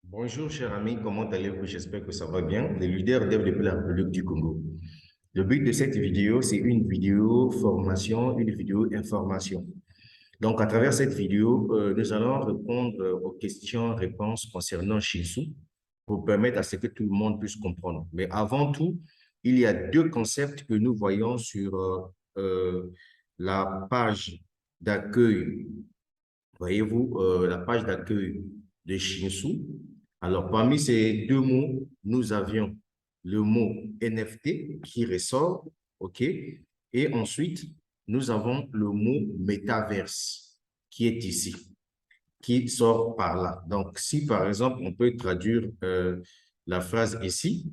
Bonjour, cher ami, comment allez-vous? J'espère que ça va bien. Le leader dev depuis la République du Congo. Le but de cette vidéo, c'est une vidéo formation, une vidéo information. Donc, à travers cette vidéo, nous allons répondre aux questions-réponses concernant Shinsu pour permettre à ce que tout le monde puisse comprendre. Mais avant tout, il y a deux concepts que nous voyons sur la page d'accueil. Voyez-vous, la page d'accueil de Shinsu. Alors, parmi ces deux mots, nous avions le mot NFT qui ressort, OK? Et ensuite, nous avons le mot métaverse qui est ici, qui sort par là. Donc, si par exemple, on peut traduire la phrase ici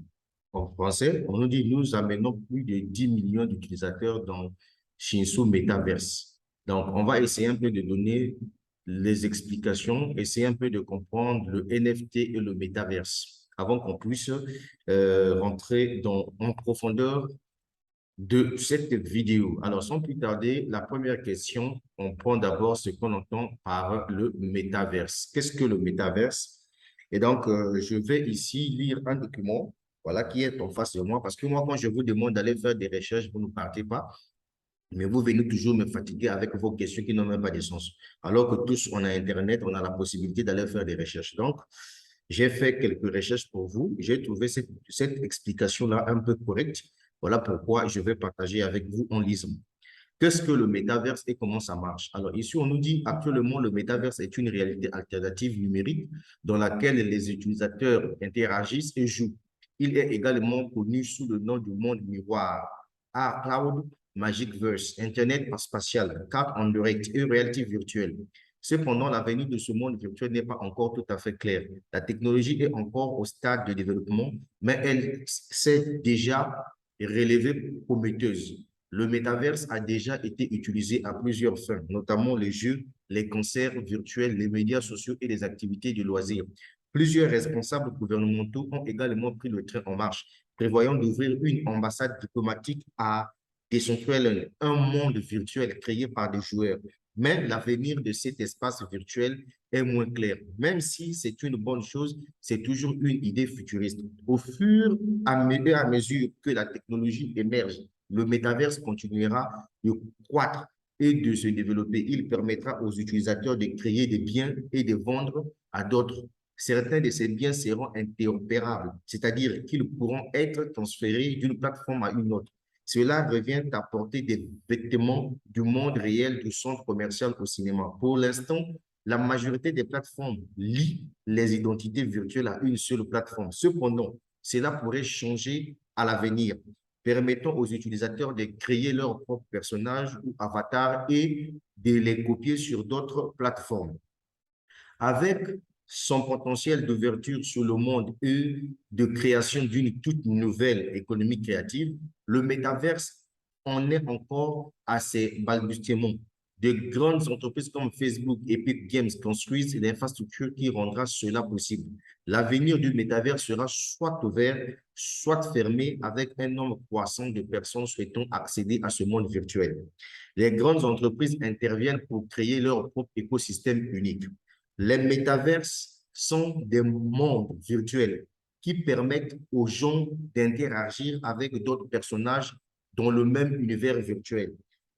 en français, on nous dit nous amenons plus de 10 millions d'utilisateurs dans Shinsu Metaverse. Donc, on va essayer un peu de donner les explications, essayer un peu de comprendre le NFT et le Metaverse avant qu'on puisse rentrer en profondeur de cette vidéo. Alors, sans plus tarder, la première question, on prend d'abord ce qu'on entend par le métaverse. Qu'est-ce que le métaverse? Et donc, je vais ici lire un document, voilà, qui est en face de moi, parce que moi, quand je vous demande d'aller faire des recherches, vous ne partez pas, mais vous venez toujours me fatiguer avec vos questions qui n'ont même pas de sens. Alors que tous, on a Internet, on a la possibilité d'aller faire des recherches. Donc, j'ai fait quelques recherches pour vous. J'ai trouvé cette explication-là un peu correcte. Voilà pourquoi je vais partager avec vous en lisant. Qu'est-ce que le métaverse et comment ça marche? Alors ici, on nous dit actuellement, le métaverse est une réalité alternative numérique dans laquelle les utilisateurs interagissent et jouent. Il est également connu sous le nom du monde miroir, Cloud Magic Verse, Internet spatial, carte en direct et réalité virtuelle. Cependant, l'avenir de ce monde virtuel n'est pas encore tout à fait clair. La technologie est encore au stade de développement, mais elle s'est déjà révélée prometteuse. Le métaverse a déjà été utilisé à plusieurs fins, notamment les jeux, les concerts virtuels, les médias sociaux et les activités de loisirs. Plusieurs responsables gouvernementaux ont également pris le train en marche, prévoyant d'ouvrir une ambassade diplomatique à Decentraland, un monde virtuel créé par des joueurs. Mais l'avenir de cet espace virtuel est moins clair. Même si c'est une bonne chose, c'est toujours une idée futuriste. Au fur et à mesure que la technologie émerge, le métaverse continuera de croître et de se développer. Il permettra aux utilisateurs de créer des biens et de vendre à d'autres. Certains de ces biens seront interopérables, c'est-à-dire qu'ils pourront être transférés d'une plateforme à une autre. Cela revient à porter des vêtements du monde réel du centre commercial au cinéma. Pour l'instant, la majorité des plateformes lient les identités virtuelles à une seule plateforme. Cependant, cela pourrait changer à l'avenir, permettant aux utilisateurs de créer leurs propres personnages ou avatars et de les copier sur d'autres plateformes. Avec son potentiel d'ouverture sur le monde et de création d'une toute nouvelle économie créative, le métaverse en est encore à ses balbutiements. De grandes entreprises comme Facebook et Epic Games construisent l'infrastructure qui rendra cela possible. L'avenir du métavers sera soit ouvert, soit fermé avec un nombre croissant de personnes souhaitant accéder à ce monde virtuel. Les grandes entreprises interviennent pour créer leur propre écosystème unique. Les métaverses sont des mondes virtuels qui permettent aux gens d'interagir avec d'autres personnages dans le même univers virtuel.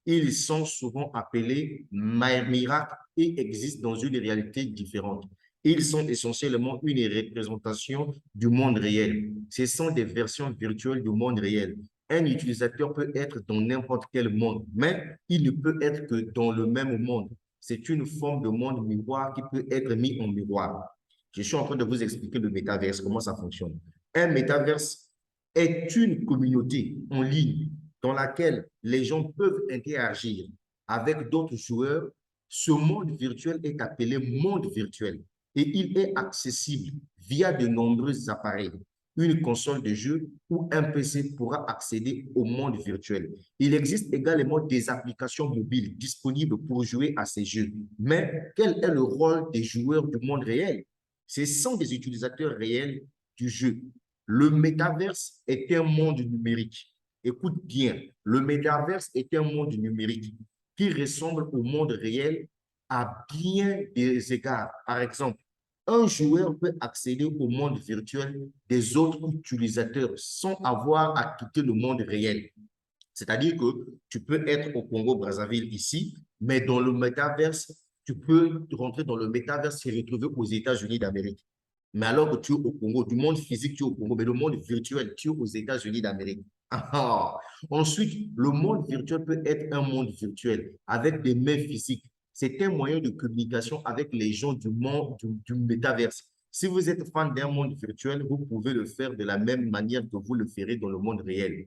Ils sont souvent appelés miracles et existent dans une réalité différente. Ils sont essentiellement une représentation du monde réel. Ce sont des versions virtuelles du monde réel. Un utilisateur peut être dans n'importe quel monde, mais il ne peut être que dans le même monde. C'est une forme de monde miroir qui peut être mis en miroir. Je suis en train de vous expliquer le métaverse, comment ça fonctionne. Un métaverse est une communauté en ligne dans laquelle les gens peuvent interagir avec d'autres joueurs. Ce monde virtuel est appelé monde virtuel et il est accessible via de nombreux appareils. Une console de jeu ou un PC pourra accéder au monde virtuel. Il existe également des applications mobiles disponibles pour jouer à ces jeux. Mais quel est le rôle des joueurs du monde réel? Ce sont des utilisateurs réels du jeu. Le métaverse est un monde numérique. Écoute bien, le métaverse est un monde numérique qui ressemble au monde réel à bien des égards. Par exemple, un joueur peut accéder au monde virtuel des autres utilisateurs sans avoir à quitter le monde réel. C'est-à-dire que tu peux être au Congo-Brazzaville ici, mais dans le métaverse, tu peux rentrer dans le métaverse et retrouver aux États-Unis d'Amérique. Mais alors que tu es au Congo, du monde physique, tu es au Congo, mais le monde virtuel, tu es aux États-Unis d'Amérique. Ah. Ensuite, le monde virtuel peut être un monde virtuel avec des mains physiques. C'est un moyen de communication avec les gens du monde du métaverse. Si vous êtes fan d'un monde virtuel, vous pouvez le faire de la même manière que vous le ferez dans le monde réel.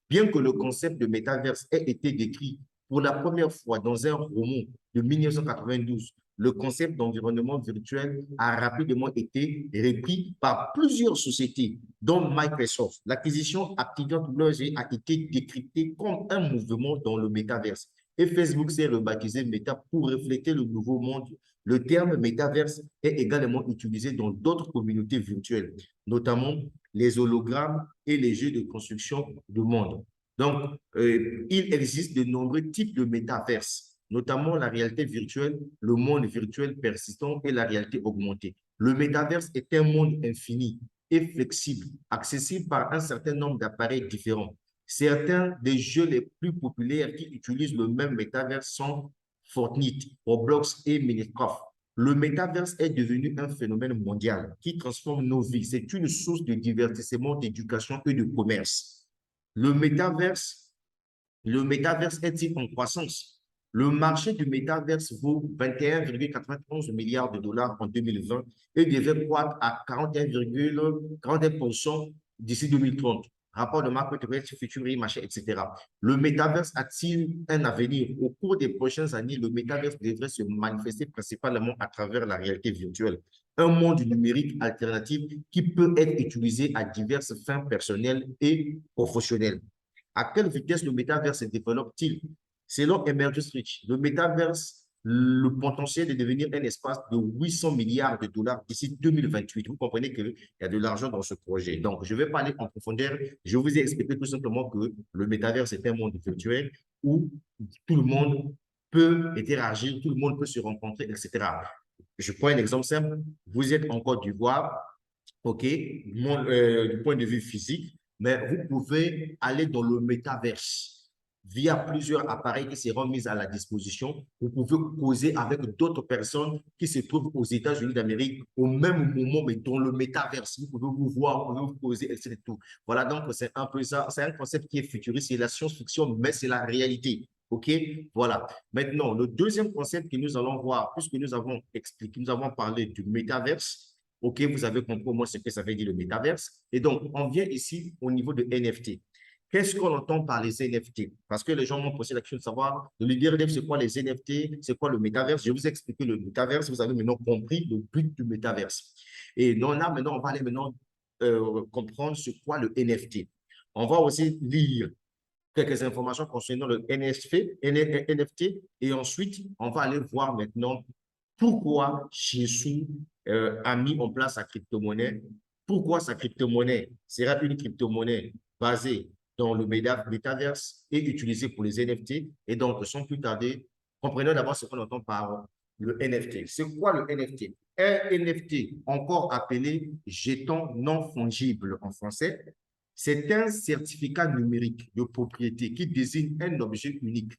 Bien que le concept de métaverse ait été décrit pour la première fois dans un roman de 1992, le concept d'environnement virtuel a rapidement été repris par plusieurs sociétés, dont Microsoft. L'acquisition Activision Publishing a été décryptée comme un mouvement dans le métaverse. Et Facebook s'est rebaptisé Meta pour refléter le nouveau monde. Le terme métaverse est également utilisé dans d'autres communautés virtuelles, notamment les hologrammes et les jeux de construction de monde. Donc, il existe de nombreux types de métaverses, notamment la réalité virtuelle, le monde virtuel persistant et la réalité augmentée. Le métaverse est un monde infini et flexible, accessible par un certain nombre d'appareils différents. Certains des jeux les plus populaires qui utilisent le même métaverse sont Fortnite, Roblox et Minecraft. Le métaverse est devenu un phénomène mondial qui transforme nos vies. C'est une source de divertissement, d'éducation et de commerce. Le métaverse est-il en croissance? Le marché du métaverse vaut 21,91 milliards de dollars en 2020 et devrait croître à 41,41% d'ici 2030. Rapport de market future, machin, etc. Le métaverse a-t-il un avenir? Au cours des prochaines années, le métaverse devrait se manifester principalement à travers la réalité virtuelle. Un monde numérique alternatif qui peut être utilisé à diverses fins personnelles et professionnelles. À quelle vitesse le métaverse se développe-t-il? Selon Emergence Reach, le métaverse, le potentiel de devenir un espace de 800 milliards de dollars d'ici 2028. Vous comprenez qu'il y a de l'argent dans ce projet. Donc, je ne vais pas aller en profondeur. Je vous ai expliqué tout simplement que le métaverse est un monde virtuel où tout le monde peut interagir, tout le monde peut se rencontrer, etc. Je prends un exemple simple. Vous êtes en Côte d'Ivoire, OK, du point de vue physique, mais vous pouvez aller dans le métaverse via plusieurs appareils qui seront mis à la disposition. Vous pouvez causer avec d'autres personnes qui se trouvent aux États-Unis d'Amérique au même moment, mais dans le métaverse. Vous pouvez vous voir, vous pouvez vous causer, etc. Voilà, donc c'est un peu ça. C'est un concept qui est futuriste, c'est la science-fiction, mais c'est la réalité. OK? Voilà. Maintenant, le deuxième concept que nous allons voir, puisque nous avons expliqué, nous avons parlé du métaverse. OK, vous avez compris au moins ce que ça veut dire le métaverse. Et donc, on vient ici au niveau de NFT. Qu'est-ce qu'on entend par les NFT? Parce que les gens m'ont posé la question de savoir, de lui dire, c'est quoi les NFT, c'est quoi le métaverse? Je vais vous expliquer le métaverse, vous avez maintenant compris le but du métaverse. Et donc là, maintenant, on va aller maintenant comprendre ce qu'est le NFT. On va aussi lire quelques informations concernant le NFT et ensuite, on va aller voir maintenant pourquoi Shinsu a mis en place sa crypto-monnaie, pourquoi sa crypto-monnaie sera une crypto-monnaie basée dans le métaverse et utilisée pour les NFT. Et donc, sans plus tarder, comprenons d'abord ce qu'on entend par le NFT. C'est quoi le NFT? Un NFT, encore appelé jeton non fongible en français, c'est un certificat numérique de propriété qui désigne un objet unique,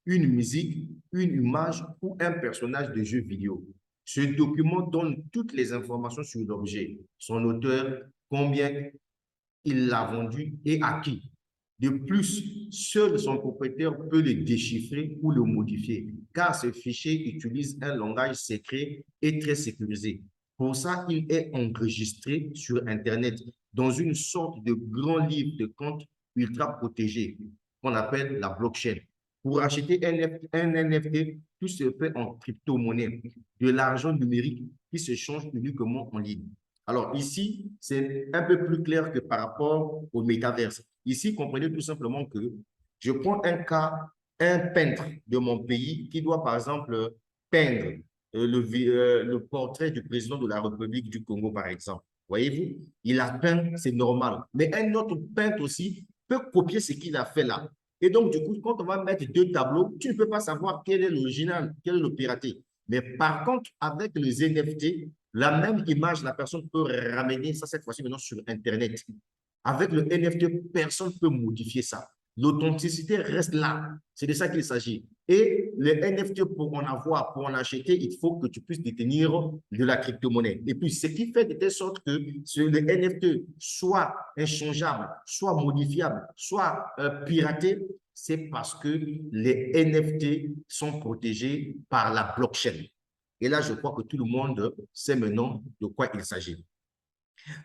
une musique, une image ou un personnage de jeu vidéo. Ce document donne toutes les informations sur l'objet, son auteur, combien il l'a vendu et à qui. De plus, seul son propriétaire peut le déchiffrer ou le modifier, car ce fichier utilise un langage secret et très sécurisé. Pour ça, il est enregistré sur Internet dans une sorte de grand livre de compte ultra protégé qu'on appelle la blockchain. Pour acheter un NFT, tout se fait en crypto-monnaie, de l'argent numérique qui se change uniquement en ligne. Alors ici, c'est un peu plus clair que par rapport au métaverse. Ici, comprenez tout simplement que je prends un cas, un peintre de mon pays qui doit, par exemple, peindre le portrait du président de la République du Congo, par exemple. Voyez-vous, il a peint, c'est normal. Mais un autre peintre aussi peut copier ce qu'il a fait là. Et donc, du coup, quand on va mettre deux tableaux, tu ne peux pas savoir quel est l'original, quel est le piraté. Mais par contre, avec les NFT, La même image, la personne peut ramener ça cette fois-ci maintenant sur Internet. Avec le NFT, personne ne peut modifier ça. L'authenticité reste là. C'est de ça qu'il s'agit. Et le NFT, pour en avoir, pour en acheter, il faut que tu puisses détenir de la crypto-monnaie. Et puis, ce qui fait de telle sorte que le NFT soit inchangeable, soit modifiable, soit piraté, c'est parce que les NFT sont protégés par la blockchain. Et là, je crois que tout le monde sait maintenant de quoi il s'agit.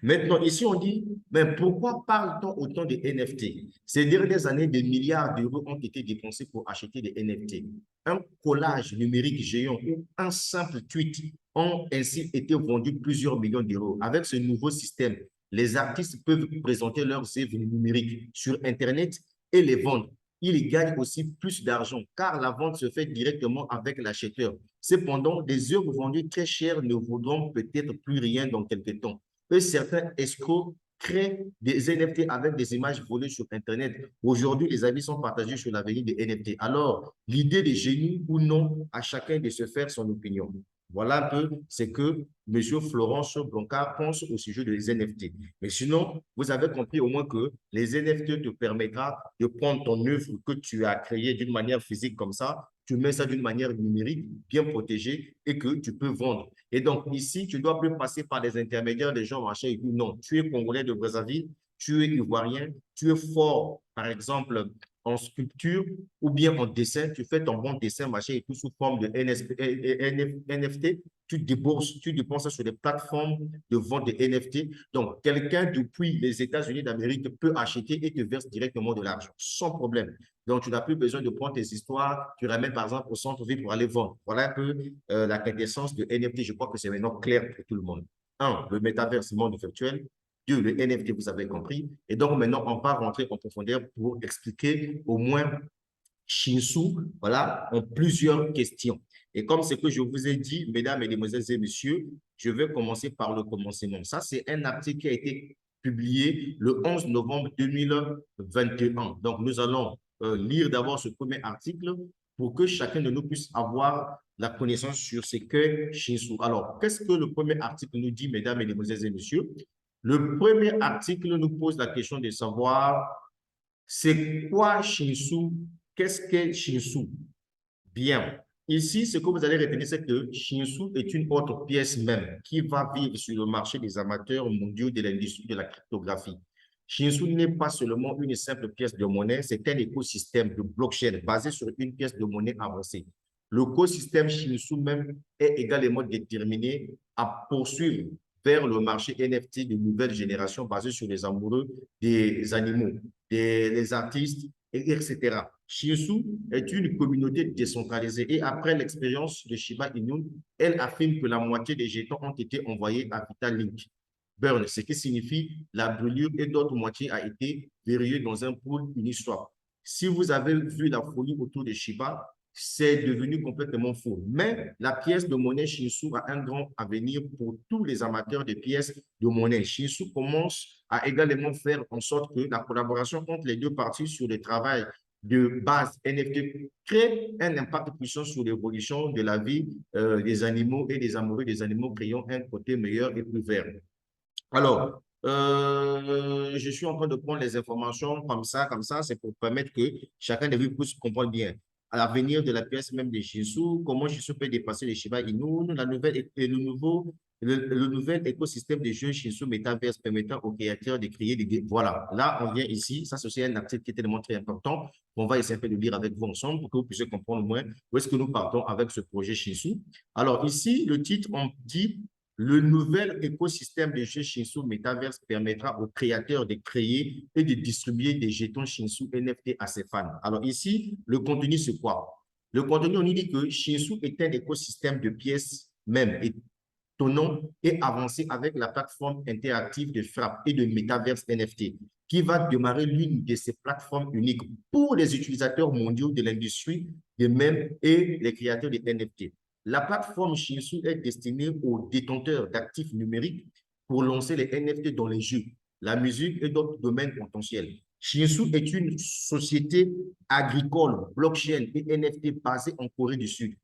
Maintenant, ici, on dit, mais pourquoi parle-t-on autant de NFT? Ces dernières années, des milliards d'euros ont été dépensés pour acheter des NFT. Un collage numérique géant ou un simple tweet ont ainsi été vendus plusieurs millions d'euros. Avec ce nouveau système, les artistes peuvent présenter leurs œuvres numériques sur Internet et les vendre. Ils gagnent aussi plus d'argent car la vente se fait directement avec l'acheteur. Cependant, des œuvres vendues très chères ne vaudront peut-être plus rien dans quelques temps que certains escrocs créent des NFT avec des images volées sur Internet. Aujourd'hui, les avis sont partagés sur l'avenir des NFT. Alors, l'idée des génies ou non, à chacun de se faire son opinion. Voilà un peu ce que M. Florence Blancard pense au sujet des NFT. Mais sinon, vous avez compris au moins que les NFT te permettra de prendre ton œuvre que tu as créée d'une manière physique comme ça, tu mets ça d'une manière numérique, bien protégée et que tu peux vendre. Et donc, ici, tu ne dois plus passer par des intermédiaires, des gens machin et tout. Non, tu es Congolais de Brazzaville, tu es Ivoirien, tu es fort, par exemple, en sculpture ou bien en dessin, tu fais ton bon dessin, machin et tout sous forme de NFT, tu dépenses ça sur des plateformes de vente de NFT. Donc, quelqu'un depuis les États-Unis d'Amérique peut acheter et te verse directement de l'argent sans problème. Donc, tu n'as plus besoin de prendre tes histoires, tu ramènes par exemple au centre-ville pour aller vendre. Voilà un peu la quintessence de NFT. Je crois que c'est maintenant clair pour tout le monde. Un, le métaverse, le monde virtuel. Deux, le NFT, vous avez compris. Et donc, maintenant, on va rentrer en profondeur pour expliquer au moins Shinsu, voilà, en plusieurs questions. Et comme ce que je vous ai dit, mesdames, mesdemoiselles et messieurs, je vais commencer par le commencement. Ça, c'est un article qui a été publié le 11 novembre 2021. Donc, nous allons lire d'abord ce premier article pour que chacun de nous puisse avoir la connaissance sur ce qu'est Shinsu. Alors, qu'est-ce que le premier article nous dit, mesdames, mesdemoiselles et messieurs? Le premier article nous pose la question de savoir c'est quoi Shinsu? Qu'est-ce qu'est Shinsu? Bien. Ici, ce que vous allez retenir, c'est que Shinsu est une autre pièce même qui va vivre sur le marché des amateurs mondiaux de l'industrie de la cryptographie. Shinsu n'est pas seulement une simple pièce de monnaie, c'est un écosystème de blockchain basé sur une pièce de monnaie avancée. L'écosystème Shinsu même est également déterminé à poursuivre vers le marché NFT de nouvelle génération basé sur les amoureux des animaux, des artistes, etc. Shinsu est une communauté décentralisée et après l'expérience de Shiba Inu, elle affirme que la moitié des jetons ont été envoyés à Vitalik Burn, ce qui signifie la brûlure et d'autres moitiés a été verrouillée dans un pool Uniswap. Si vous avez vu la folie autour de Shiba, c'est devenu complètement faux. Mais la pièce de monnaie Shinsu a un grand avenir pour tous les amateurs de pièces de monnaie. Shinsu commence à également faire en sorte que la collaboration entre les deux parties sur le travail de base NFT crée un impact puissant sur l'évolution de la vie des animaux et des amoureux des animaux, créant un côté meilleur et plus vert. Alors, je suis en train de prendre les informations comme ça, c'est pour permettre que chacun de vous puisse comprendre bien. À l'avenir de la pièce même de Shinsu, comment Shinsu peut dépasser les Shiba Inu, la nouvelle et le nouvel écosystème de jeux Shinsu Metaverse permettant aux créateurs de créer des... Voilà, là, on vient ici, ça c'est un article qui est tellement très important, on va essayer un peu de lire avec vous ensemble pour que vous puissiez comprendre au moins où est-ce que nous partons avec ce projet Shinsu. Alors ici, le titre, on dit le nouvel écosystème de jeux Shinsu Metaverse permettra aux créateurs de créer et de distribuer des jetons Shinsu NFT à ses fans. Alors ici, le contenu, c'est quoi? Le contenu, on dit que Shinsu est un écosystème de pièces même étonnant et avancé avec la plateforme interactive de Frappe et de Metaverse NFT qui va démarrer l'une de ces plateformes uniques pour les utilisateurs mondiaux de l'industrie des mèmes et les créateurs de NFT. La plateforme Shinsu est destinée aux détenteurs d'actifs numériques pour lancer les NFT dans les jeux, la musique et d'autres domaines potentiels. Shinsu est une société agricole, blockchain et NFT basée en Corée du Sud.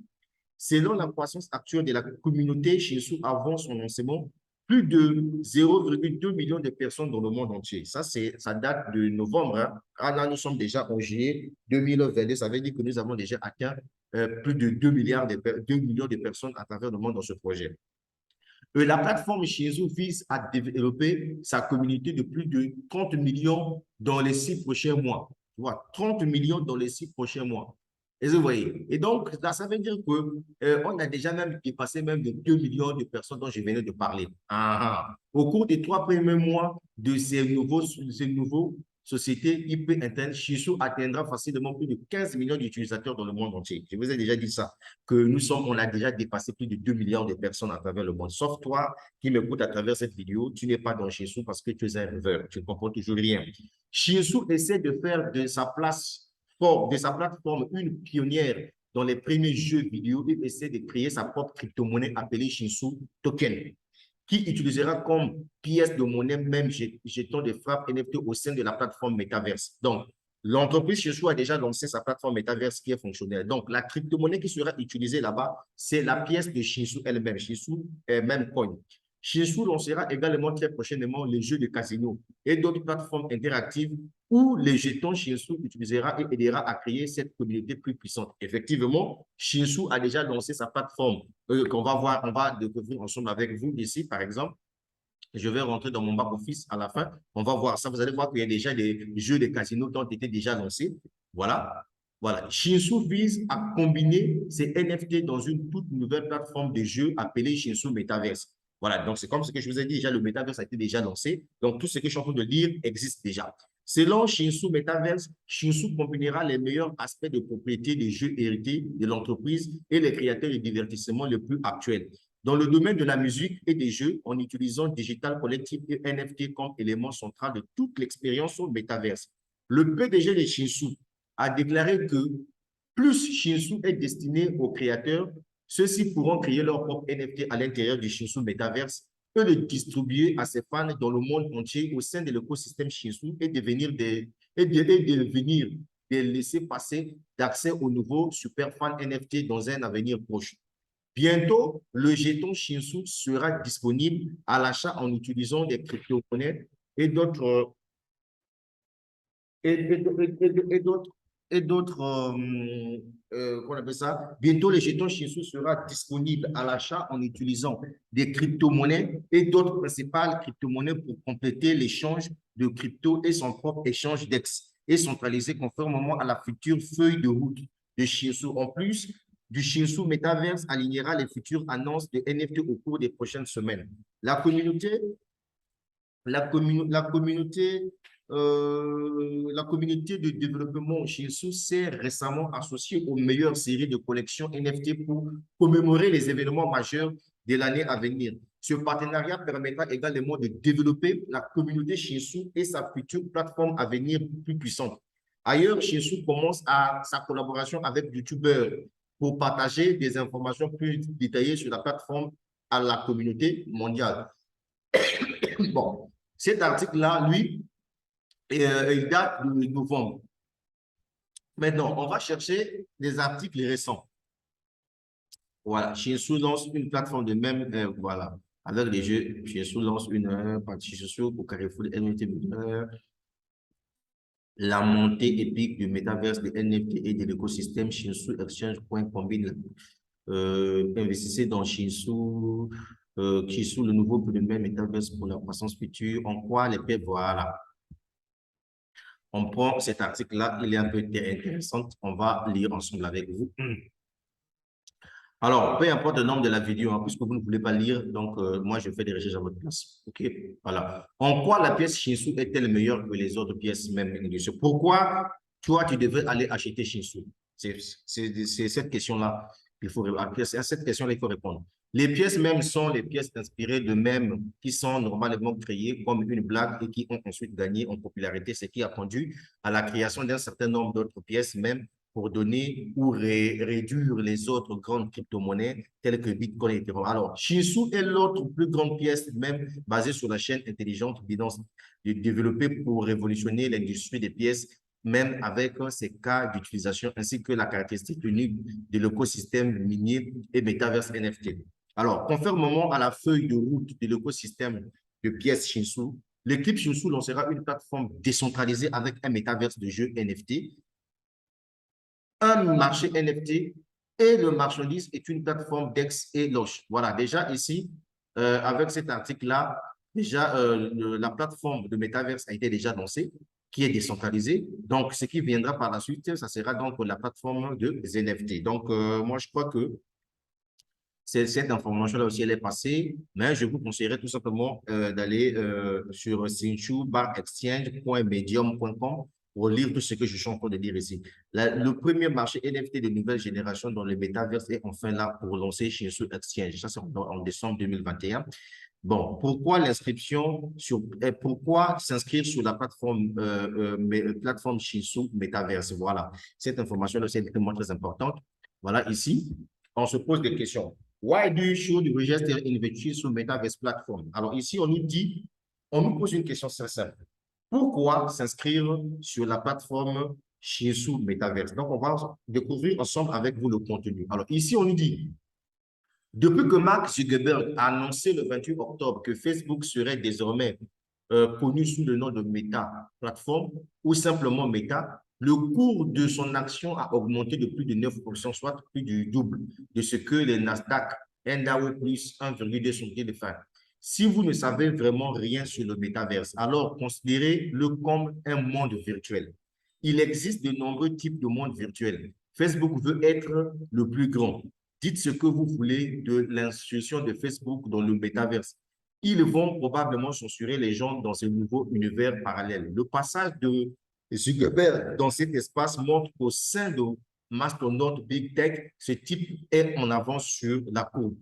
Selon la croissance actuelle de la communauté Shinsu avant son lancement, plus de 0,2 million de personnes dans le monde entier. Ça date de novembre. Hein. Ah, là, nous sommes déjà en juillet 2022. Ça veut dire que nous avons déjà atteint plus de 2 millions de personnes à travers le monde dans ce projet. La plateforme Shinsu vise à développer sa communauté de plus de 30 millions dans les 6 prochains mois. Tu vois, 30 millions dans les 6 prochains mois. Et vous voyez. Et donc, là, ça veut dire qu'on on a déjà même dépassé même les 2 millions de personnes dont je venais de parler. Au cours des 3 premiers mois de ces nouveaux sociétés IP internes, Shinsu atteindra facilement plus de 15 millions d'utilisateurs dans le monde entier. Je vous ai déjà dit ça, que on a déjà dépassé plus de 2 milliards de personnes à travers le monde. Sauf toi qui m'écoutes à travers cette vidéo, tu n'es pas dans Shinsu parce que tu es un rêveur, tu ne comprends toujours rien. Shinsu essaie de faire de sa plateforme une pionnière dans les premiers jeux vidéo et essaie de créer sa propre crypto-monnaie appelée Shinsu Token, qui utilisera comme pièce de monnaie même jeton de frappe NFT au sein de la plateforme Metaverse. Donc, l'entreprise Shinsu a déjà lancé sa plateforme Metaverse qui est fonctionnelle. Donc, la crypto-monnaie qui sera utilisée là-bas, c'est la pièce de Shinsu elle-même, Shinsu même coin. Shinsu lancera également très prochainement les jeux de casino et d'autres plateformes interactives où les jetons Shinsu utilisera et aidera à créer cette communauté plus puissante. Effectivement, Shinsu a déjà lancé sa plateforme qu'on va voir, on va découvrir ensemble avec vous ici, par exemple. Je vais rentrer dans mon back-office à la fin. On va voir ça. Vous allez voir qu'il y a déjà des jeux de casino qui ont été déjà lancés. Voilà. Voilà. Shinsu vise à combiner ces NFT dans une toute nouvelle plateforme de jeux appelée Shinsu Metaverse. Voilà. Donc, c'est comme ce que je vous ai dit déjà, le Metaverse a été déjà lancé. Donc, tout ce que je suis en train de dire existe déjà. Selon Shinsu Metaverse, Shinsu combinera les meilleurs aspects de propriété des jeux hérités de l'entreprise et les créateurs de divertissement les plus actuels. Dans le domaine de la musique et des jeux, en utilisant Digital Collective et NFT comme élément central de toute l'expérience au Metaverse. Le PDG de Shinsu a déclaré que plus Shinsu est destiné aux créateurs, ceux-ci pourront créer leur propre NFT à l'intérieur du Shinsu Metaverse et le distribuer à ses fans dans le monde entier au sein de l'écosystème Shinsu et devenir des laisser passer d'accès aux nouveaux super fans NFT dans un avenir proche. Bientôt, le jeton Shinsu sera disponible à l'achat en utilisant des crypto-monnaies et d'autres qu'on appelle ça. Bientôt, le jeton Shinsu sera disponible à l'achat en utilisant des crypto-monnaies et d'autres principales crypto-monnaies pour compléter l'échange de crypto et son propre échange DEX et centralisé conformément à la future feuille de route de Shinsu. En plus, du Shinsu Metaverse alignera les futures annonces de NFT au cours des prochaines semaines. La communauté de développement Shinsu s'est récemment associée aux meilleures séries de collections NFT pour commémorer les événements majeurs de l'année à venir. Ce partenariat permettra également de développer la communauté Shinsu et sa future plateforme à venir plus puissante. Ailleurs, Shinsu commence sa collaboration avec YouTubers pour partager des informations plus détaillées sur la plateforme à la communauté mondiale. Bon, cet article-là, lui, il date de novembre. Maintenant, on va chercher des articles récents. Voilà, Shinsu lance une plateforme de même, voilà, avec les jeux. Shinsu lance une partie sociale pour Carrefour NFT. La montée épique du métaverse de NFT et de l'écosystème Shinsu Exchange combine. Investissez dans Shinsu, Shinsu, le nouveau phénomène métaverse pour la croissance future. En quoi les paix, voilà. On prend cet article-là, il est un peu intéressant. On va lire ensemble avec vous. Alors, peu importe le nombre de la vidéo, hein, puisque vous ne voulez pas lire, donc moi, je fais des recherches à votre place. OK? Voilà. En quoi la pièce Shinsu est-elle meilleure que les autres pièces même? Pourquoi toi, tu devrais aller acheter Shinsu? C'est cette question-là qu'il faut répondre. À cette question-là, il faut répondre. Les pièces même sont les pièces inspirées de mèmes qui sont normalement créées comme une blague et qui ont ensuite gagné en popularité, ce qui a conduit à la création d'un certain nombre d'autres pièces même pour donner ou réduire les autres grandes crypto-monnaies telles que Bitcoin et Ethereum. Alors, Shinsu est l'autre plus grande pièce même basée sur la chaîne intelligente Binance développée pour révolutionner l'industrie des pièces même avec ses cas d'utilisation ainsi que la caractéristique unique de l'écosystème minier et Metaverse NFT. Alors, conformément à la feuille de route de l'écosystème de pièces Shinsu, l'équipe Shinsu lancera une plateforme décentralisée avec un métaverse de jeux NFT, un marché NFT et le marchandise est une plateforme DEX et Loche. Voilà, déjà ici, avec cet article-là, déjà la plateforme de Metaverse a été déjà lancée, qui est décentralisée. Donc, ce qui viendra par la suite, ça sera donc la plateforme de NFT. Donc, moi, je crois que cette information-là aussi, elle est passée, mais je vous conseillerais tout simplement d'aller sur sinchu-exchange.medium.com pour lire tout ce que je suis en train de dire ici. Le premier marché NFT de nouvelle génération dans le métaverse est enfin là pour lancer Shinsu Exchange. Ça, c'est en décembre 2021. Bon, pourquoi l'inscription sur, pourquoi s'inscrire sur la plateforme Shinsu Metaverse? Voilà, cette information-là, c'est extrêmement très importante. Voilà, ici, on se pose des questions. Why do you should register in the Shinsu Metaverse platform? Alors ici, on nous dit, on nous pose une question très simple. Pourquoi s'inscrire sur la plateforme Shinsu Metaverse? Donc, on va découvrir ensemble avec vous le contenu. Alors ici, on nous dit, depuis que Mark Zuckerberg a annoncé le 28 octobre que Facebook serait désormais connu sous le nom de Meta Platform ou simplement Meta, le cours de son action a augmenté de plus de 9%, soit plus du double de ce que les Nasdaq NDAO plus 1,2 sont de faire. Si vous ne savez vraiment rien sur le métaverse, alors considérez-le comme un monde virtuel. Il existe de nombreux types de mondes virtuels. Facebook veut être le plus grand. Dites ce que vous voulez de l'institution de Facebook dans le métaverse. Ils vont probablement censurer les gens dans ce nouveau univers parallèle. Le passage de Zuckerberg dans cet espace montre qu'au sein de mastodonte Big Tech, ce type est en avance sur la courbe.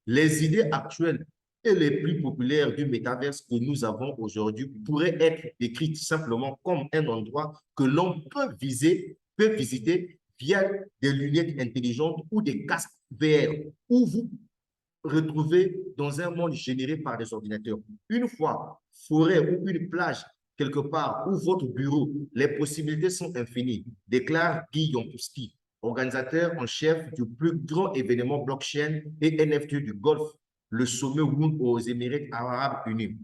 Les idées actuelles et les plus populaires du métaverse que nous avons aujourd'hui pourraient être décrites simplement comme un endroit que l'on peut visiter via des lunettes intelligentes ou des casques VR, où vous retrouvez dans un monde généré par des ordinateurs. Une fois, forêt ou une plage quelque part ou votre bureau, les possibilités sont infinies, déclare Guy Yompowski, organisateur en chef du plus grand événement blockchain et NFT du Golfe, le sommet Woon aux Émirats arabes unis.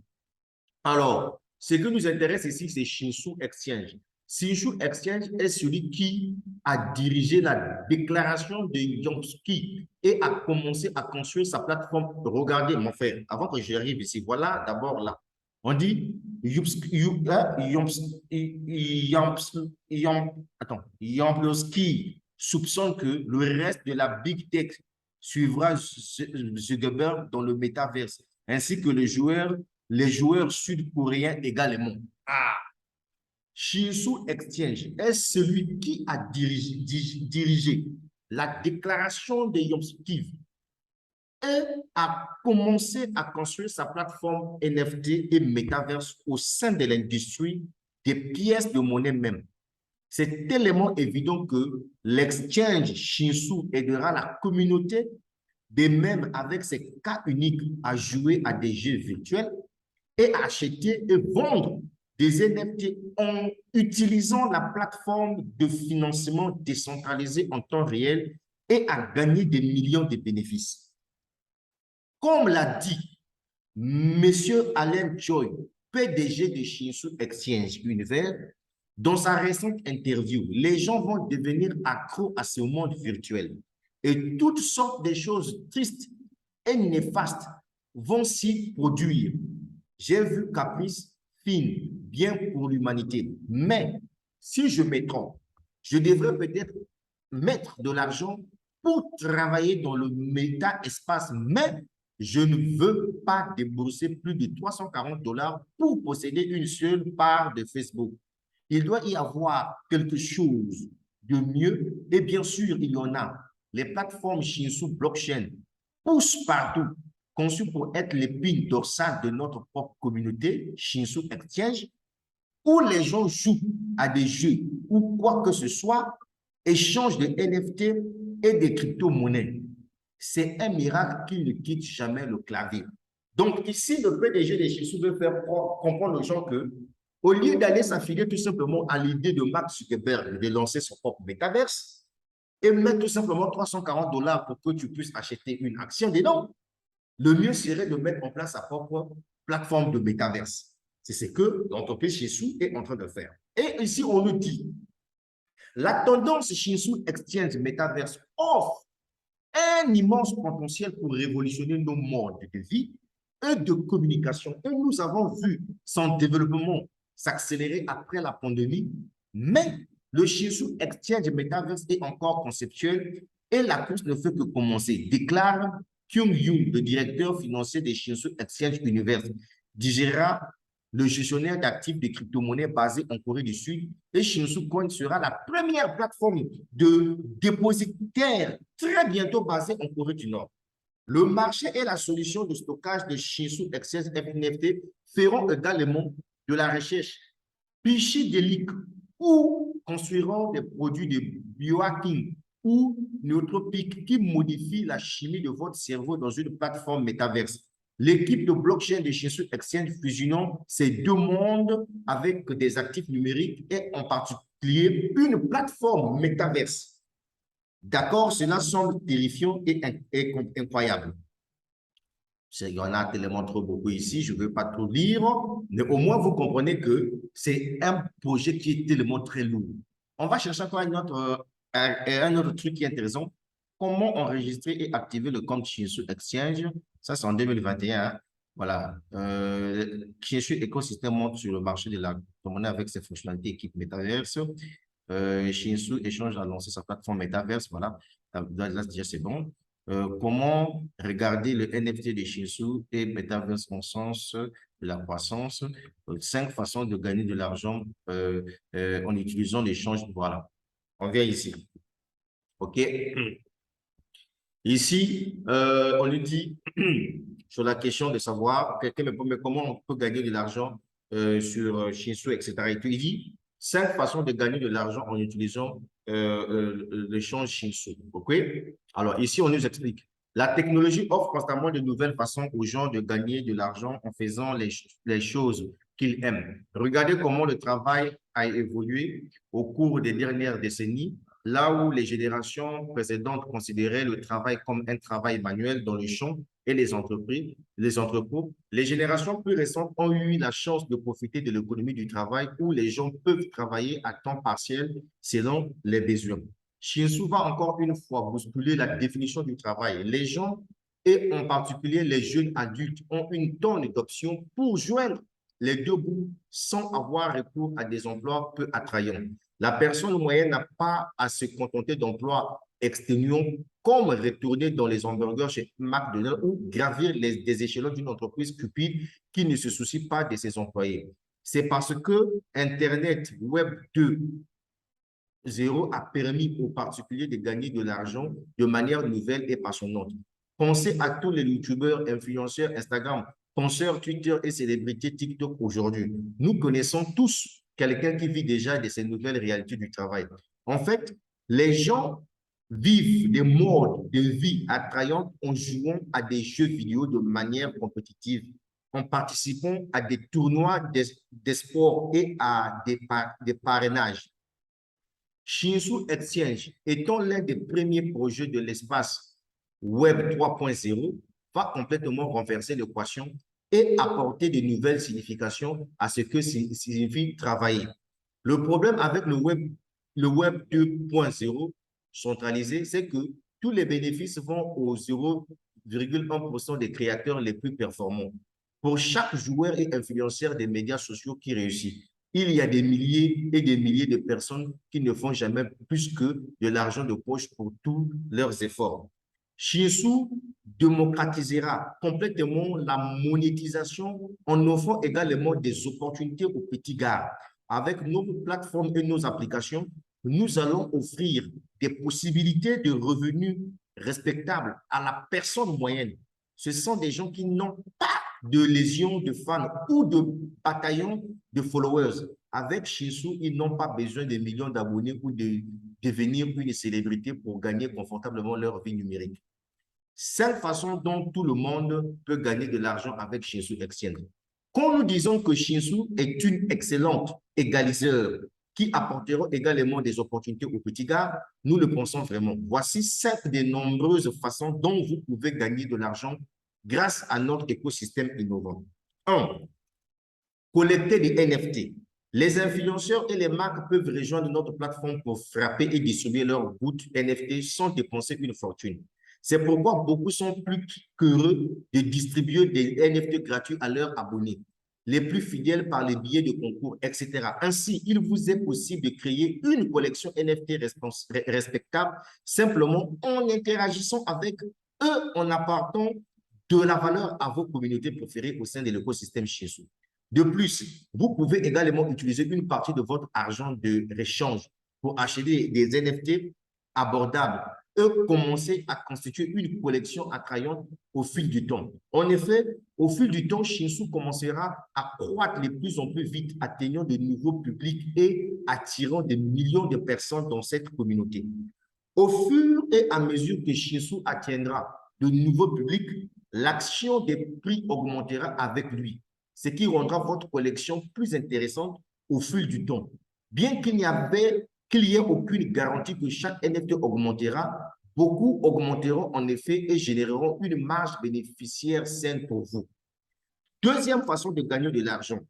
Alors, ce qui nous intéresse ici, c'est Shinsu Exchange. Shinsu Exchange est celui qui a dirigé la déclaration de Yompowski et a commencé à construire sa plateforme. Regardez, mon frère, avant que j'arrive ici, voilà d'abord là. On dit Yompowski soupçonne que le reste de la Big Tech suivra Zuckerberg dans le métaverse, ainsi que les joueurs sud-coréens également. Ah! Shinsu Exchange est celui qui a dirigé la déclaration de Yompowski et a commencé à construire sa plateforme NFT et Metaverse au sein de l'industrie des pièces de monnaie même. C'est tellement évident que l'exchange Shinsu aidera la communauté, de même avec ses cas uniques à jouer à des jeux virtuels et acheter et vendre des NFT en utilisant la plateforme de financement décentralisée en temps réel et à gagner des millions de bénéfices. Comme l'a dit M. Allen Choi, PDG de Shinsu Exchange Univers, dans sa récente interview, les gens vont devenir accros à ce monde virtuel et toutes sortes de choses tristes et néfastes vont s'y produire. J'ai vu Caprice fine, bien pour l'humanité, mais si je me trompe, je devrais peut-être mettre de l'argent pour travailler dans le méta-espace, mais je ne veux pas débourser plus de 340 $ pour posséder une seule part de Facebook. Il doit y avoir quelque chose de mieux et bien sûr, il y en a. Les plateformes Shinsu Blockchain poussent partout, conçues pour être l'épine dorsale de notre propre communauté, Shinsu Exchange, où les gens jouent à des jeux ou quoi que ce soit, échangent de NFT et des crypto-monnaies. C'est un miracle qui ne quitte jamais le clavier. Donc ici, le PDG de Shinsu veut faire comprendre aux gens que Au lieu d'aller s'affilier tout simplement à l'idée de Mark Zuckerberg de lancer son propre métaverse et mettre tout simplement 340 $ pour que tu puisses acheter une action dedans, le mieux serait de mettre en place sa propre plateforme de métaverse. C'est ce que l'entreprise Shinsu est en train de faire. Et ici, on nous dit, la tendance Shinsu Exchange Metaverse offre un immense potentiel pour révolutionner nos modes de vie et de communication. Et nous avons vu son développement s'accélérer après la pandémie, mais le Shinsu Exchange Metaverse est encore conceptuel et la course ne fait que commencer, déclare Kyung Yoon, le directeur financier des Shinsu Exchange Universe, digérera le gestionnaire d'actifs de crypto-monnaies basé en Corée du Sud, et Shinsu Coin sera la première plateforme de dépositaire très bientôt basée en Corée du Nord. Le marché et la solution de stockage de Shinsu Exchange NFT feront également de la recherche psychédélique ou construiront des produits de biohacking ou nootropiques qui modifient la chimie de votre cerveau dans une plateforme métaverse. L'équipe de blockchain de Shinsu Exchange fusionnant ces deux mondes avec des actifs numériques et en particulier une plateforme métaverse. D'accord, cela semble terrifiant et incroyable. Il y en a tellement trop beaucoup ici, je ne veux pas tout lire, mais au moins vous comprenez que c'est un projet qui est tellement très lourd. On va chercher encore un autre truc qui est intéressant. Comment enregistrer et activer le compte Shinsu Exchange? Ça, c'est en 2021. Voilà. Shinsu Ecosystem monte sur le marché de la monnaie avec ses fonctionnalités équipe Metaverse. Shinsu Échange a lancé sa plateforme Metaverse. Voilà. Là déjà, c'est bon. Comment regarder le NFT de Shinsu et Metaverse en sens de la croissance. 5 façons de gagner de l'argent en utilisant l'échange. Voilà. On vient ici. OK. Ici, on nous dit sur la question de savoir comment on peut gagner de l'argent sur Shinsu, etc. Et puis, il dit 5 façons de gagner de l'argent en utilisant l'échange Shinsu. OK? Alors, ici, on nous explique. La technologie offre constamment de nouvelles façons aux gens de gagner de l'argent en faisant les choses qu'ils aiment. Regardez comment le travail a évolué au cours des dernières décennies. Là où les générations précédentes considéraient le travail comme un travail manuel dans le champ et les entrepôts, les générations plus récentes ont eu la chance de profiter de l'économie du travail où les gens peuvent travailler à temps partiel selon les besoins. Shinsu va encore une fois bousculer la définition du travail. Les gens, et en particulier les jeunes adultes, ont une tonne d'options pour joindre les deux bouts sans avoir recours à des emplois peu attrayants. La personne moyenne n'a pas à se contenter d'emplois exténuants comme retourner dans les hamburgers chez McDonald's ou gravir des échelons d'une entreprise cupide qui ne se soucie pas de ses employés. C'est parce que Internet Web 2.0 a permis aux particuliers de gagner de l'argent de manière nouvelle et passionnante. Pensez à tous les youtubeurs, influenceurs, Instagram, penseurs, Twitter et célébrités TikTok aujourd'hui. Nous connaissons tous quelqu'un qui vit déjà de ces nouvelles réalités du travail. En fait, les gens vivent des modes de vie attrayants en jouant à des jeux vidéo de manière compétitive, en participant à des tournois des sports et à des parrainages. Shinsu Exchange étant l'un des premiers projets de l'espace Web 3.0, va complètement renverser l'équation et apporter de nouvelles significations à ce que signifie travailler. Le problème avec le Web 2.0 centralisé, c'est que tous les bénéfices vont aux 0,1% des créateurs les plus performants. Pour chaque joueur et influenceur des médias sociaux qui réussit, il y a des milliers et des milliers de personnes qui ne font jamais plus que de l'argent de poche pour tous leurs efforts. Shinsu démocratisera complètement la monétisation en offrant également des opportunités aux petits gars. Avec nos plateformes et nos applications, nous allons offrir des possibilités de revenus respectables à la personne moyenne. Ce sont des gens qui n'ont pas de légions de fans ou de bataillons de followers. Avec Shinsu, ils n'ont pas besoin de millions d'abonnés ou de devenir une célébrité pour gagner confortablement leur vie numérique. 5 façons dont tout le monde peut gagner de l'argent avec Shinsu Exchange. Quand nous disons que Shinsu est une excellente égaliseur qui apportera également des opportunités aux petits gars, nous le pensons vraiment. Voici 7 des nombreuses façons dont vous pouvez gagner de l'argent grâce à notre écosystème innovant. 1. Collecter des NFT. Les influenceurs et les marques peuvent rejoindre notre plateforme pour frapper et distribuer leurs gouttes NFT sans dépenser une fortune. C'est pourquoi beaucoup sont plus qu'heureux de distribuer des NFT gratuits à leurs abonnés, les plus fidèles par les billets de concours, etc. Ainsi, il vous est possible de créer une collection NFT respectable simplement en interagissant avec eux, en apportant de la valeur à vos communautés préférées au sein de l'écosystème Shinsu. De plus, vous pouvez également utiliser une partie de votre argent de réchange pour acheter des NFT abordables et commencer à constituer une collection attrayante au fil du temps. En effet, au fil du temps, Shinsu commencera à croître de plus en plus vite, atteignant de nouveaux publics et attirant des millions de personnes dans cette communauté. Au fur et à mesure que Shinsu atteindra de nouveaux publics, l'action des prix augmentera avec lui, ce qui rendra votre collection plus intéressante au fil du temps. Bien qu'il n'y ait aucune garantie que chaque NFT augmentera, beaucoup augmenteront en effet et généreront une marge bénéficiaire saine pour vous. Deuxième façon de gagner de l'argent,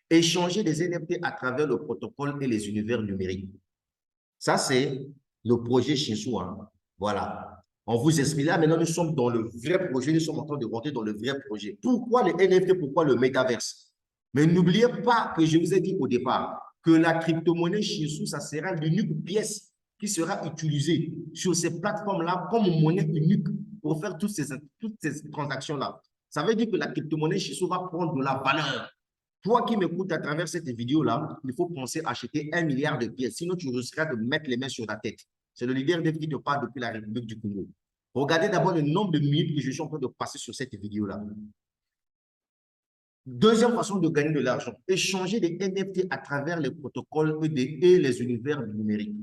échanger des NFT à travers le protocole et les univers numériques. Ça, c'est le projet Shinsu. Voilà. On vous explique là, maintenant nous sommes dans le vrai projet, nous sommes en train de rentrer dans le vrai projet. Pourquoi les NFT, pourquoi le métaverse? Mais n'oubliez pas que je vous ai dit au départ que la crypto-monnaie Shinsu, ça sera l'unique pièce qui sera utilisée sur ces plateformes-là comme monnaie unique pour faire toutes ces transactions-là. Ça veut dire que la crypto-monnaie Shinsu va prendre de la valeur. Toi qui m'écoutes à travers cette vidéo-là, il faut penser à acheter 1 milliard de pièces, sinon tu risqueras de mettre les mains sur ta tête. C'est le leader qui te parle depuis la République du Congo. Regardez d'abord le nombre de minutes que je suis en train de passer sur cette vidéo-là. Deuxième façon de gagner de l'argent, échanger des NFT à travers les protocoles et les univers numériques.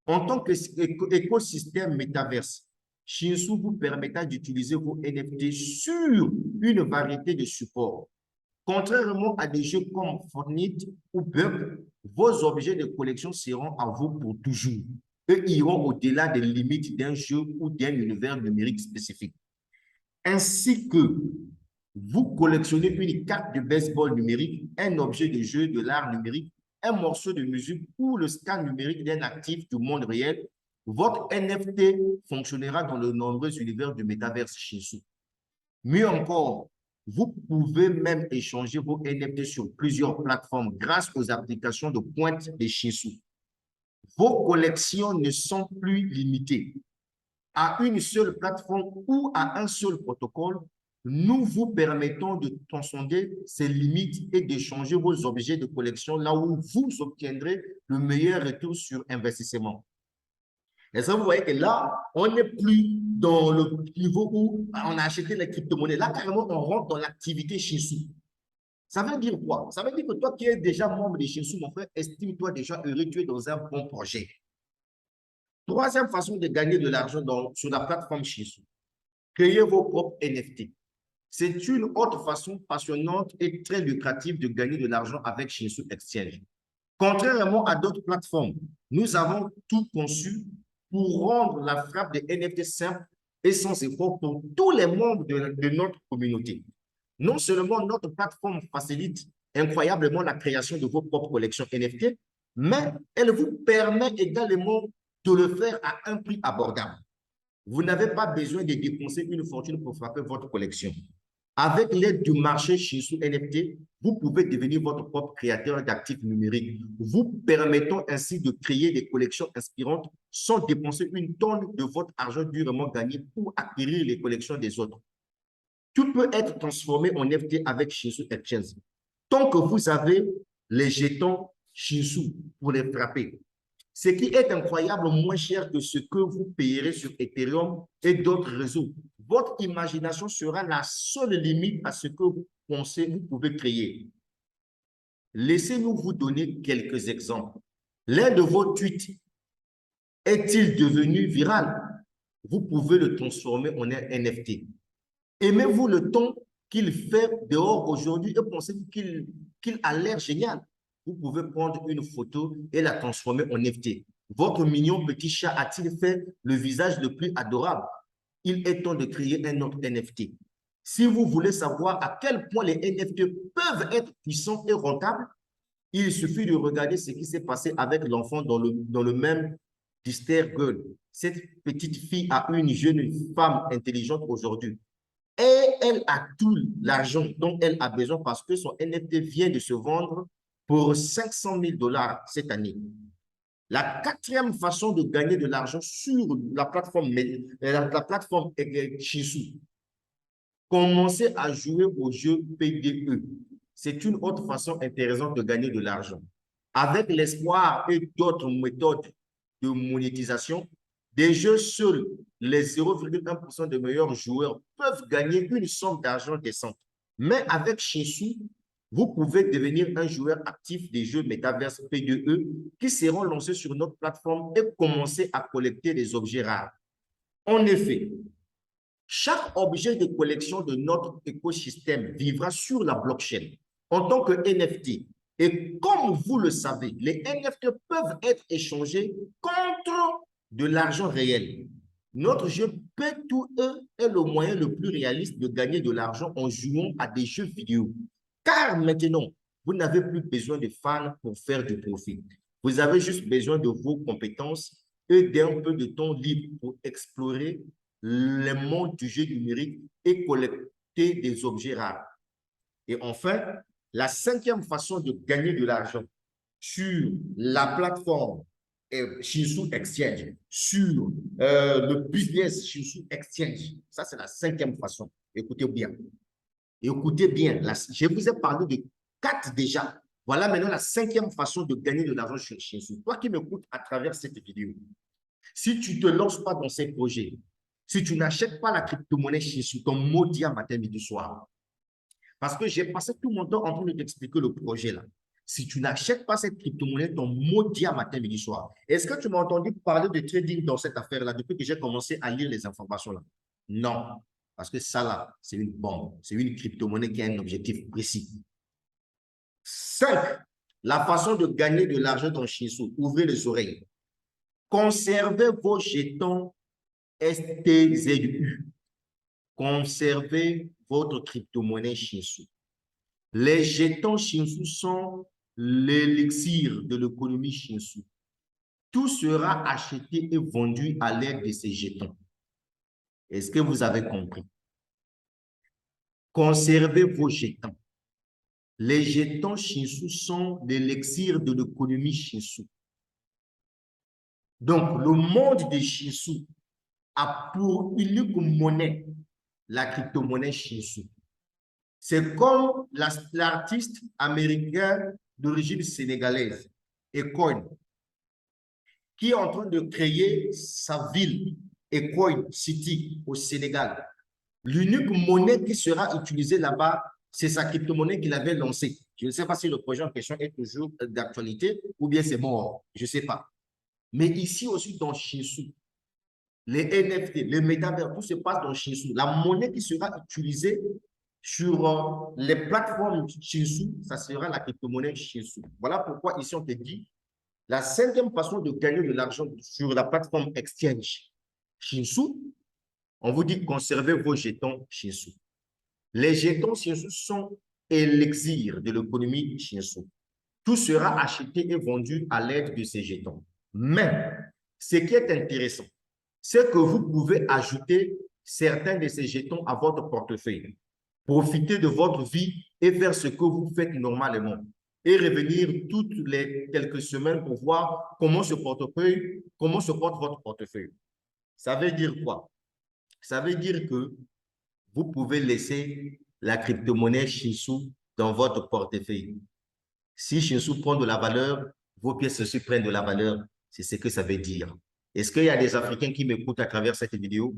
En tant qu'écosystème métaverse, Shinsu vous permettra d'utiliser vos NFT sur une variété de supports. Contrairement à des jeux comme Fortnite ou Bug, vos objets de collection seront à vous pour toujours et iront au-delà des limites d'un jeu ou d'un univers numérique spécifique. Ainsi que vous collectionnez une carte de baseball numérique, un objet de jeu de l'art numérique, un morceau de musique ou le scan numérique d'un actif du monde réel, votre NFT fonctionnera dans de nombreux univers du métaverse Shinsu. Mieux encore, vous pouvez même échanger vos NFT sur plusieurs plateformes grâce aux applications de pointe de Shinsu. Vos collections ne sont plus limitées à une seule plateforme ou à un seul protocole. Nous vous permettons de transcender ces limites et d'échanger vos objets de collection là où vous obtiendrez le meilleur retour sur investissement. Et ça, vous voyez que là, on n'est plus dans le niveau où on a acheté les crypto-monnaies. Là, carrément, on rentre dans l'activité Shinsu. Ça veut dire quoi? Ça veut dire que toi qui es déjà membre de Shinsu, mon frère, estime-toi déjà heureux, tu es dans un bon projet. Troisième façon de gagner de l'argent sur la plateforme Shinsu. Créez vos propres NFT. C'est une autre façon passionnante et très lucrative de gagner de l'argent avec Shinsu Exchange. Contrairement à d'autres plateformes, nous avons tout conçu pour rendre la frappe des NFT simple et sans effort pour tous les membres de notre communauté. Non seulement notre plateforme facilite incroyablement la création de vos propres collections NFT, mais elle vous permet également de le faire à un prix abordable. Vous n'avez pas besoin de dépenser une fortune pour frapper votre collection. Avec l'aide du marché Shinsu NFT, vous pouvez devenir votre propre créateur d'actifs numériques, vous permettant ainsi de créer des collections inspirantes sans dépenser une tonne de votre argent durement gagné pour acquérir les collections des autres. Tout peut être transformé en NFT avec Shinsu Exchange. Tant que vous avez les jetons Shinsu pour les frapper, ce qui est incroyable moins cher que ce que vous payerez sur Ethereum et d'autres réseaux. Votre imagination sera la seule limite à ce que vous pensez vous pouvez créer. Laissez-nous vous donner quelques exemples. L'un de vos tweets est-il devenu viral? Vous pouvez le transformer en un NFT. Aimez-vous le ton qu'il fait dehors aujourd'hui et pensez qu'il a l'air génial. Vous pouvez prendre une photo et la transformer en NFT. Votre mignon petit chat a-t-il fait le visage le plus adorable? Il est temps de créer un autre NFT. Si vous voulez savoir à quel point les NFT peuvent être puissants et rentables, il suffit de regarder ce qui s'est passé avec l'enfant dans le même Dister Girl. Cette petite fille a une jeune femme intelligente aujourd'hui. Et elle a tout l'argent dont elle a besoin parce que son NFT vient de se vendre pour 500 000 $ cette année. La quatrième façon de gagner de l'argent sur la plateforme Shinshu, commencer à jouer au jeu PDE. C'est une autre façon intéressante de gagner de l'argent. Avec l'espoir et d'autres méthodes de monétisation, des jeux seuls, les 0,1% des meilleurs joueurs peuvent gagner une somme d'argent décente. Mais avec Shinshu, vous pouvez devenir un joueur actif des jeux Metaverse PDE qui seront lancés sur notre plateforme et commencer à collecter des objets rares. En effet, chaque objet de collection de notre écosystème vivra sur la blockchain en tant que NFT. Et comme vous le savez, les NFT peuvent être échangés contre de l'argent réel. Notre jeu P2E est le moyen le plus réaliste de gagner de l'argent en jouant à des jeux vidéo. Car maintenant, vous n'avez plus besoin de fans pour faire du profit. Vous avez juste besoin de vos compétences et d'un peu de temps libre pour explorer le monde du jeu numérique et collecter des objets rares. Et enfin, la cinquième façon de gagner de l'argent sur la plateforme Shinshu Exchange, sur le business Shinshu Exchange, ça c'est la cinquième façon. Écoutez bien. Écoutez bien, je vous ai parlé de 4 déjà. Voilà maintenant la cinquième façon de gagner de l'argent sur Shinshu. Toi qui m'écoutes à travers cette vidéo, si tu ne te lances pas dans ces projets, si tu n'achètes pas la crypto-monnaie Shinshu, ton maudit à matin, midi, soir, parce que j'ai passé tout mon temps en train de t'expliquer le projet là. Si tu n'achètes pas cette crypto-monnaie, ton maudit à matin, midi, soir. Est-ce que tu m'as entendu parler de trading dans cette affaire-là depuis que j'ai commencé à lire les informations là? Non, parce que ça là, c'est une bombe. C'est une crypto-monnaie qui a un objectif précis. 5. La façon de gagner de l'argent dans Shinshu. Ouvrez les oreilles. Conservez vos jetons STZU. Conservez votre crypto-monnaie Shinshu. Les jetons Shinshu sont l'élixir de l'économie Shinshu. Tout sera acheté et vendu à l'aide de ces jetons. Est-ce que vous avez compris? Conservez vos jetons. Les jetons Shinshu sont l'élixir de l'économie Shinshu. Donc, le monde des Shinshu a pour unique monnaie la crypto-monnaie Shinshu. C'est comme l'artiste américain d'origine sénégalaise, Ecoin, qui est en train de créer sa ville, Ecoin City, au Sénégal. L'unique monnaie qui sera utilisée là-bas, c'est sa crypto-monnaie qu'il avait lancée. Je ne sais pas si le projet en question est toujours d'actualité ou bien c'est mort, je ne sais pas. Mais ici aussi, dans Shinshu, les NFT, les métavers, tout se passe dans Shinshu. La monnaie qui sera utilisée sur les plateformes Shinshu, ça sera la crypto-monnaie Shinshu. Voilà pourquoi ici on te dit, la cinquième façon de gagner de l'argent sur la plateforme Exchange Shinshu, on vous dit conservez vos jetons Shinshu. Les jetons Shinshu sont l'élixir de l'économie Shinshu. Tout sera acheté et vendu à l'aide de ces jetons. Mais ce qui est intéressant, c'est que vous pouvez ajouter certains de ces jetons à votre portefeuille. Profitez de votre vie et faire ce que vous faites normalement. Et revenir toutes les quelques semaines pour voir comment se porte votre portefeuille. Ça veut dire quoi? Ça veut dire que vous pouvez laisser la crypto-monnaie Shinshu dans votre portefeuille. Si Shinshu prend de la valeur, vos pièces aussi prennent de la valeur. C'est ce que ça veut dire. Est-ce qu'il y a des Africains qui m'écoutent à travers cette vidéo?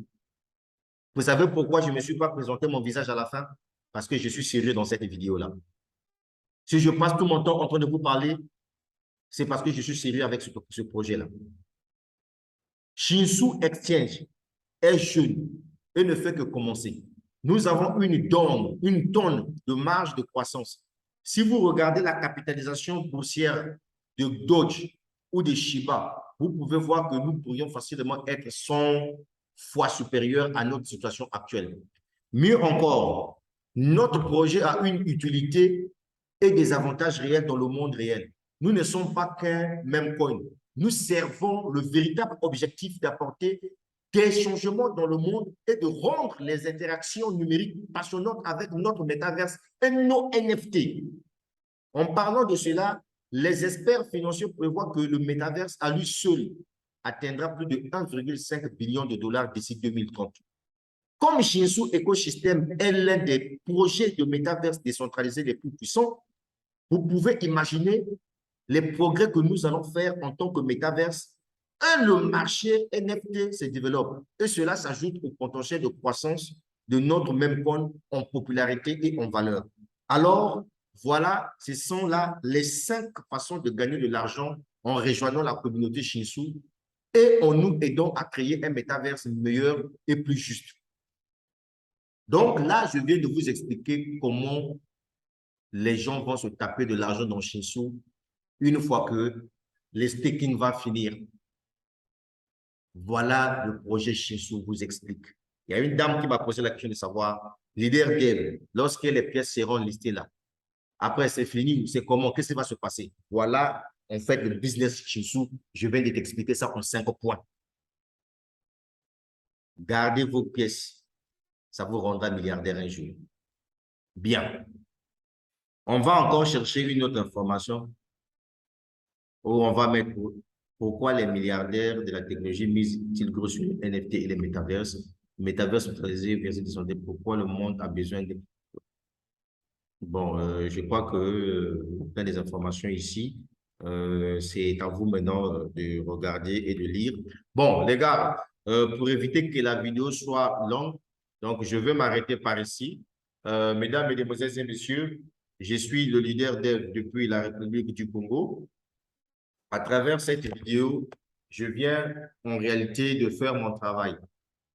Vous savez pourquoi je ne me suis pas présenté mon visage à la fin? Parce que je suis sérieux dans cette vidéo-là. Si je passe tout mon temps en train de vous parler, c'est parce que je suis sérieux avec ce projet-là. Shinshu Exchange est jeune et ne fait que commencer. nous avons une tonne de marge de croissance. Si vous regardez la capitalisation boursière de Doge ou de Shiba, vous pouvez voir que nous pourrions facilement être 100 fois supérieurs à notre situation actuelle. Mieux encore, notre projet a une utilité et des avantages réels dans le monde réel. Nous ne sommes pas qu'un même coin. Nous servons le véritable objectif d'apporter des changements dans le monde et de rendre les interactions numériques passionnantes avec notre métaverse et nos NFT. En parlant de cela, les experts financiers prévoient que le métaverse à lui seul atteindra plus de 1,5 billion de dollars d'ici 2030. Comme Shinsu Ecosystem est l'un des projets de métaverse décentralisé les plus puissants, vous pouvez imaginer les progrès que nous allons faire en tant que métaverse et le marché NFT se développe. Et cela s'ajoute au potentiel de croissance de notre même coin en popularité et en valeur. Alors, voilà, ce sont là les 5 façons de gagner de l'argent en rejoignant la communauté Shinsu et en nous aidant à créer un métaverse meilleur et plus juste. Donc là, je viens de vous expliquer comment les gens vont se taper de l'argent dans Shinsu une fois que le staking va finir. Voilà le projet Shinsu vous explique. Il y a une dame qui m'a posé la question de savoir, leader dev, lorsque les pièces seront listées là, après c'est fini, c'est comment, qu'est-ce qui va se passer? Voilà, en fait, le business Shinsu, je viens de t'expliquer ça en 5 points. Gardez vos pièces, ça vous rendra milliardaire un jour. Bien. On va encore chercher une autre information où on va mettre pourquoi les milliardaires de la technologie misent-ils gros sur les NFT et les métaverses. Métaverse centralisé versus décentralisé. Pourquoi le monde a besoin de... Bon, je crois que on a des informations ici. C'est à vous maintenant de regarder et de lire. Bon, les gars, pour éviter que la vidéo soit longue, donc je vais m'arrêter par ici. Mesdames, Mesdemoiselles et Messieurs, je suis le leader dev depuis la République du Congo. À travers cette vidéo, je viens en réalité de faire mon travail.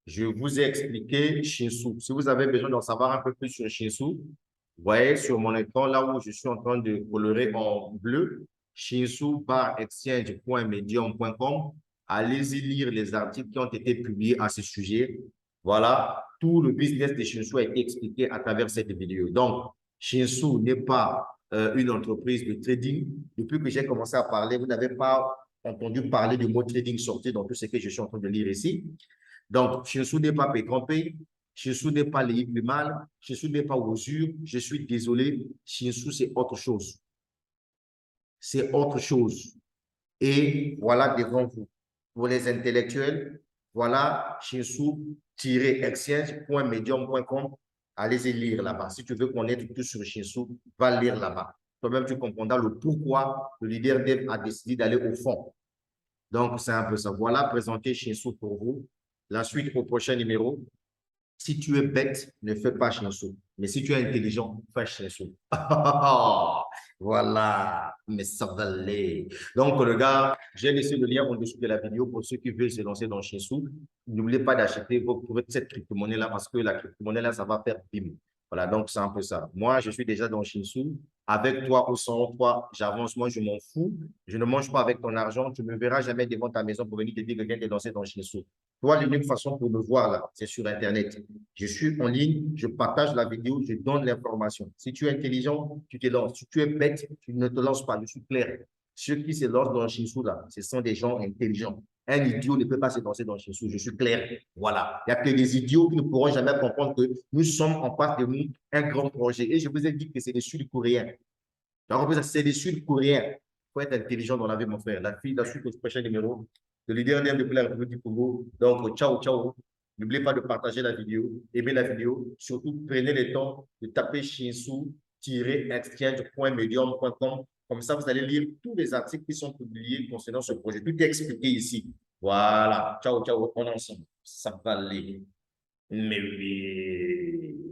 Je vous ai expliqué Shinsu. Si vous avez besoin d'en savoir un peu plus sur Shinsu, vous voyez sur mon écran, là où je suis en train de colorer en bleu, shinsu-exchange.medium.com. Allez-y lire les articles qui ont été publiés à ce sujet. Voilà, tout le business de Shinsu a été expliqué à travers cette vidéo. Donc, Shinsu n'est pas une entreprise de trading. Depuis que j'ai commencé à parler, vous n'avez pas entendu parler du mot trading sorti dans tout ce que je suis en train de lire ici. Donc, Shinsu n'est pas Pétrompé, Shinsu n'est pas les mal, Shinsu n'est pas Osur, je suis désolé, Shinsu c'est autre chose. C'est autre chose. Et voilà devant vous. Pour les intellectuels, voilà Shinsu-exchange.medium.com. Allez-y lire là-bas. Si tu veux connaître tout sur Shinsu, va lire là-bas. Toi-même, tu comprendras le pourquoi le leader dev a décidé d'aller au fond. Donc, c'est un peu ça. Voilà, présenter Shinsu pour vous. La suite au prochain numéro. Si tu es bête, ne fais pas Shinsu. Mais si tu es intelligent, fais Shinsu. Voilà, mais ça va aller. Donc, le gars, j'ai laissé le lien en dessous de la vidéo pour ceux qui veulent se lancer dans Shinsu. N'oubliez pas d'acheter cette crypto-monnaie-là parce que la crypto-monnaie-là, ça va faire bim. Voilà, donc c'est un peu ça. Moi, je suis déjà dans Shinsu. Avec toi ou sans toi, j'avance. Moi, je m'en fous. Je ne mange pas avec ton argent. Tu ne me verras jamais devant ta maison pour venir te dire que quelqu'un t'est lancé dans Shinsu. Toi, l'unique façon pour me voir là, c'est sur Internet. Je suis en ligne, je partage la vidéo, je donne l'information. Si tu es intelligent, tu te lances. Si tu es bête, tu ne te lances pas. Je suis clair. Ceux qui se lancent dans Shinsu là, ce sont des gens intelligents. Un idiot ne peut pas se lancer dans Shinsu. Je suis clair. Voilà. Il n'y a que des idiots qui ne pourront jamais comprendre que nous sommes en face de nous un grand projet. Et je vous ai dit que c'est des Sud-Coréens. C'est des Sud-Coréens. Il faut être intelligent dans la vie, mon frère. La suite au prochain numéro. Le leader depuis la République du Congo. Donc, ciao, ciao. N'oubliez pas de partager la vidéo, aimer la vidéo. Surtout, prenez le temps de taper shinsu-exchange.medium.com. Comme ça, vous allez lire tous les articles qui sont publiés concernant ce projet. Tout est expliqué ici. Voilà. Ciao, ciao. On est ensemble. Ça va aller. Mais oui.